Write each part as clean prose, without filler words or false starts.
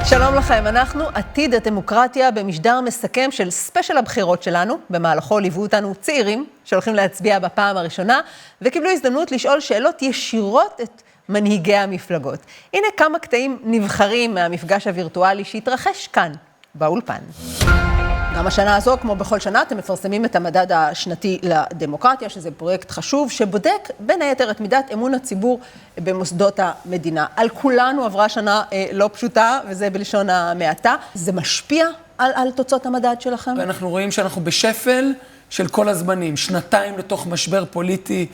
שלום לכם, אנחנו עתיד הדמוקרטיה במשדר מסכם של ספיישל הבחירות שלנו. במהלכו ליוו אותנו צעירים שהולכים להצביע בפעם הראשונה, וקיבלו הזדמנות לשאול שאלות ישירות את מנהיגי המפלגות. הנה כמה קטעים נבחרים מהמפגש הווירטואלי שהתרחש כאן, באולפן. גם השנה הזו, כמו בכל שנה, אתם מפרסמים את המדד השנתי לדמוקרטיה, שזה פרויקט חשוב, שבודק בין היתר את מידת אמון הציבור במוסדות המדינה. על כולנו עברה שנה לא פשוטה, וזה בלשון המעטה. זה משפיע על תוצאות המדד שלכם? ואנחנו רואים שאנחנו בשפל של כל הזמנים. שנתיים לתוך משבר פוליטי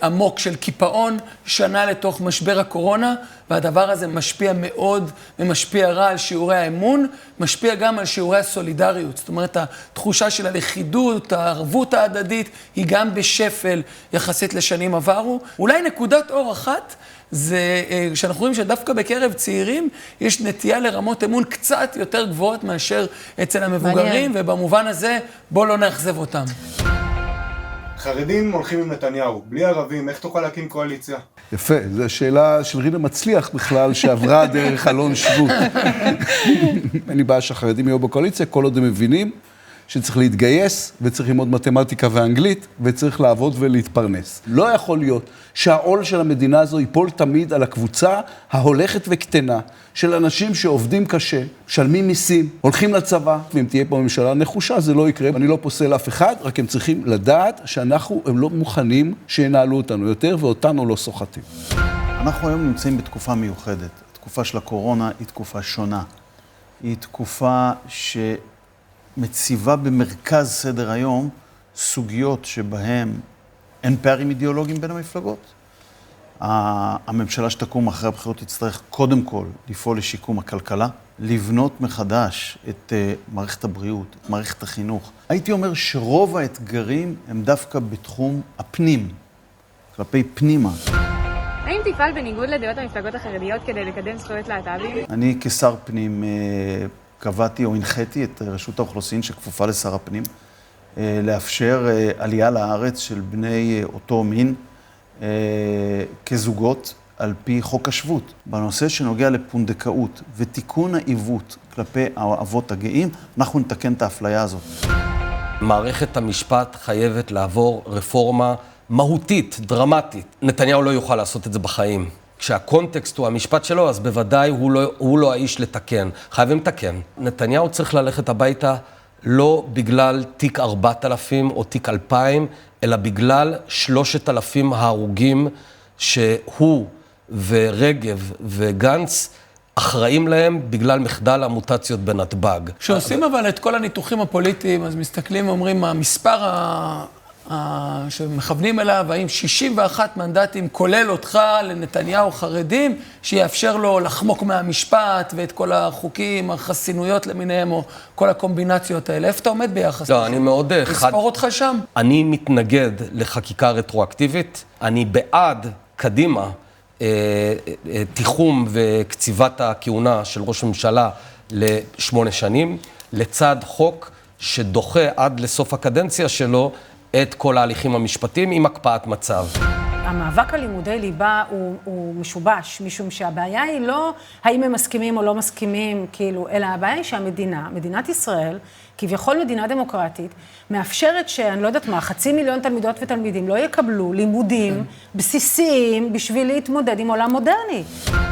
עמוק של קיפאון, שנה לתוך משבר הקורונה, והדבר הזה משפיע מאוד ומשפיע רע על שיעורי האמון, משפיע גם על שיעורי הסולידריות. זאת אומרת, התחושה של הלכידות, הערבות ההדדית, היא גם בשפל יחסית לשנים עברו. אולי נקודת אור אחת, זה שאנחנו רואים שדווקא בקרב צעירים יש נטייה לרמות אמון קצת יותר גבוהות מאשר אצל המבוגרים, ובמובן הזה בוא לא נאכזב אותם. חרדים הולכים עם נתניהו, בלי ערבים, איך תוכל להקים קואליציה? יפה, זו שאלה של רינה מצליח בכלל, שעברה דרך אלון שבות. אין לי בעיה שהחרדים יהיו בקואליציה, כל עוד הם מבינים שצריך להתגייס, וצריך ללמוד מתמטיקה ואנגלית, וצריך לעבוד ולהתפרנס. לא יכול להיות שהעול של המדינה הזו ייפול תמיד על הקבוצה ההולכת וקטנה, של אנשים שעובדים קשה, משלמים מיסים, הולכים לצבא, ואם תהיה פה ממשלה נחושה, זה לא יקרה. אני לא פוסל אף אחד, רק הם צריכים לדעת הם לא מוכנים שינהלו אותנו יותר, ואותנו לא סוחטים. אנחנו היום נמצאים בתקופה מיוחדת. התקופה של הקורונה היא תקופה שונה. היא תקופה מציבה במרכז סדר היום סוגיות שבהן אין פערים אידיאולוגיים בין המפלגות. הממשלה שתקום אחרי הבחירות תצטרך קודם כל לפעול לשיקום הכלכלה, לבנות מחדש את מערכת הבריאות, את מערכת החינוך. הייתי אומר שרוב האתגרים הם דווקא בתחום הפנים, כלפי פנימה. האם תפעל בניגוד לדעות המפלגות החרדיות כדי לקדם זכויות להט"בים? אני כשר פנים קבעתי או הנחיתי את רשות האוכלוסין שכפופה לשר הפנים, לאפשר עלייה לארץ של בני אותו מין כזוגות על פי חוק השבות. בנושא שנוגע לפונדקאות ותיקון העיוות כלפי האבות הגאים, אנחנו נתקן את האפליה הזאת. מערכת המשפט חייבת לעבור רפורמה מהותית, דרמטית. נתניהו לא יוכל לעשות את זה בחיים. כשהקונטקסט הוא המשפט שלו, אז בוודאי הוא לא האיש לתקן. חייבים לתקן. נתניהו צריך ללכת הביתה לא בגלל תיק 4,000 או תיק 2,000, אלא בגלל 3,000 ההרוגים שהוא ורגב וגנץ אחראים להם בגלל מחדל המוטציות בנתב"ג. כשעושים אבל את כל הניתוחים הפוליטיים, אז מסתכלים ואומרים, המספר שמכוונים אליו, האם 61 מנדטים כולל אותך לנתניהו חרדים, שיאפשר לו לחמוק מהמשפט ואת כל החוקים, החסינויות למיניהם, או כל הקומבינציות האלה. איפה אתה עומד ביחס? לא, אני מאוד לספור אותך שם? אני מתנגד לחקיקה רטרואקטיבית. אני בעד קדימה תיחום וקציבת הכהונה של ראש הממשלה ל8 שנים, לצד חוק שדוחה עד לסוף הקדנציה שלו את כל ההליכים המשפטיים עם הקפאת מצב. המאבק על לימודי ליבה הוא משובש, משום שהבעיה היא לא האם הם מסכימים או לא מסכימים, כאילו, אלא הבעיה היא שהמדינה, מדינת ישראל, כביכול מדינה דמוקרטית, מאפשרת שאני לא יודעת מה, 500,000 תלמידות ותלמידים לא יקבלו לימודים בסיסיים בשביל להתמודד עם עולם מודרני.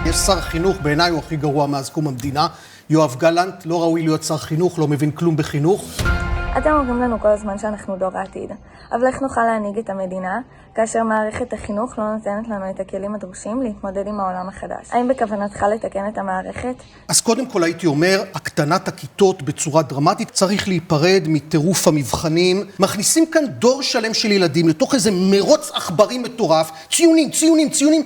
יש שר חינוך, בעיניי הוא הכי גרוע מאז קום המדינה, יואב גלנט, לא ראוי להיות שר חינוך, לא מבין כלום בחינוך. אתם אומרים לנו כל הזמן שאנחנו דור העתיד, אבל איך נוכל להנהיג את המדינה כאשר מערכת החינוך לא נותנת לנו את הכלים הדרושים להתמודד עם העולם החדש? האם בכוונתך לתקן את המערכת? אז קודם כל הייתי אומר, הקטנת הכיתות בצורה דרמטית, צריך להיפרד מטירוף המבחנים. מכניסים כאן דור שלם של ילדים לתוך איזה מרוץ עכברי מטורף, ציונים, ציונים, ציונים,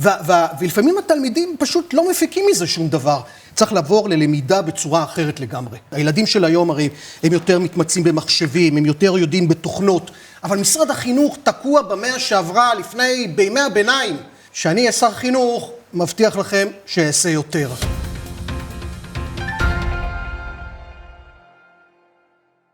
ולפעמים התלמידים פשוט לא מפיקים מזה שום דבר. צריך לעבור ללמידה בצורה אחרת לגמרי. הילדים של היום הרי הם יותר מתמצאים במחשבים, הם יותר יודעים בתוכנות, אבל משרד החינוך תקוע במאה שעברה בימי הביניים. שאני אהיה שר חינוך, מבטיח לכם שאעשה יותר.